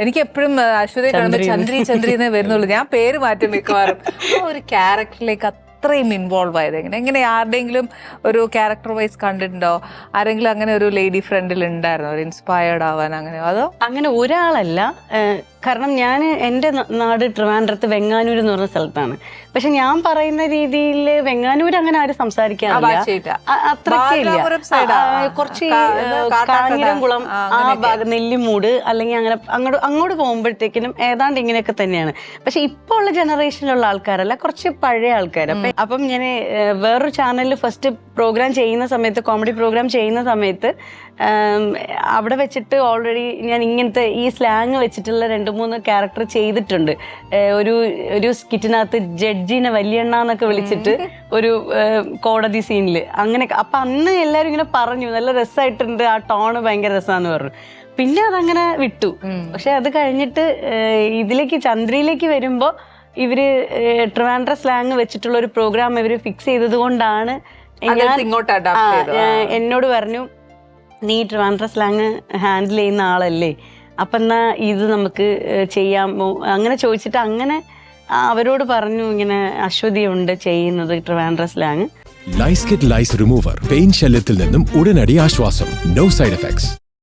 എനിക്ക് എപ്പോഴും അശ്വതിയെ കാണുമ്പോൾ ചന്ദ്രി ചന്ദ്രി എന്നേ വരുന്നുള്ളൂ. ഞാൻ പേര് മാറ്റി മിക്കവാറും. ഒരു ക്യാരക്ടറിലേക്ക് അത്രയും ഇൻവോൾവ് ആയത് എങ്ങനെ ആരുടെയെങ്കിലും ഒരു ക്യാരക്ടർ വൈസ് കണ്ടിട്ടുണ്ടോ? ആരെങ്കിലും അങ്ങനെ ഒരു ലേഡി ഫ്രണ്ടിൽ ഉണ്ടായിരുന്നോ ഒരു ഇൻസ്പയർഡ് ആവാൻ? അങ്ങനെ അതോ അങ്ങനെ ഒരാളല്ല. കാരണം ഞാൻ എൻ്റെ നാട് ട്രിവാൻഡ്രത്ത് വെങ്ങാനൂർ എന്ന് പറഞ്ഞ സ്ഥലത്താണ്. പക്ഷെ ഞാൻ പറയുന്ന രീതിയിൽ വെങ്ങാനൂർ അങ്ങനെ ആരും സംസാരിക്കാറില്ല, അത്രയ്ക്കില്ല. കുറച്ച് കാഞ്ഞിരംകുളം ആ ഭാഗം, നെല്ലിമൂട് അല്ലെങ്കിൽ അങ്ങനെ അങ്ങോട്ട് പോകുമ്പോഴത്തേക്കിനും ഏതാണ്ട് ഇങ്ങനെയൊക്കെ തന്നെയാണ്. പക്ഷെ ഇപ്പോൾ ഉള്ള ജനറേഷനിലുള്ള ആൾക്കാരല്ല, കുറച്ച് പഴയ ആൾക്കാർ. അപ്പം ഞാൻ വേറൊരു ചാനലിൽ ഫസ്റ്റ് പ്രോഗ്രാം ചെയ്യുന്ന സമയത്ത്, കോമഡി പ്രോഗ്രാം ചെയ്യുന്ന സമയത്ത് അവിടെ വെച്ചിട്ട് ഓൾറെഡി ഞാൻ ഇങ്ങനത്തെ ഈ സ്ലാങ് വെച്ചിട്ടുള്ള 2-3 ക്യാരക്ടർ ചെയ്തിട്ടുണ്ട്. ഒരു സ്കിറ്റിനകത്ത് ജഡ്ജിനെ വല്യണ്ണ എന്നൊക്കെ വിളിച്ചിട്ട് ഒരു കോടതി സീനിൽ അങ്ങനെ. അപ്പം അന്ന് എല്ലാവരും ഇങ്ങനെ പറഞ്ഞു നല്ല രസമായിട്ടുണ്ട്, ആ ടോണ് ഭയങ്കര രസമാന്ന് പറഞ്ഞു. പിന്നെ അതങ്ങനെ വിട്ടു. പക്ഷെ അത് കഴിഞ്ഞിട്ട് ഇതിലേക്ക് ചന്ദ്രയിലേക്ക് വരുമ്പോൾ ഇവര് ട്രിവാൻഡ്രം സ്ലാങ് വെച്ചിട്ടുള്ള ഒരു പ്രോഗ്രാം ഇവര് ഫിക്സ് ചെയ്തത് കൊണ്ടാണ് എന്നോട് പറഞ്ഞു, നീ ട്രിവാൻഡ്രം സ്ലാങ് ഹാൻഡിൽ ചെയ്യുന്ന ആളല്ലേ, അപ്പം എന്നാ ഇത് നമുക്ക് ചെയ്യാമോ അങ്ങനെ ചോദിച്ചിട്ട് അങ്ങനെ അവരോട് പറഞ്ഞു, ഇങ്ങനെ അശ്വതി ഉണ്ട് ചെയ്യുന്നത് Trivandrum slang. Lice kit lice remover pain ശല്യത്തിൽ നിന്നും ഉടനടി ആശ്വാസം. No side effects.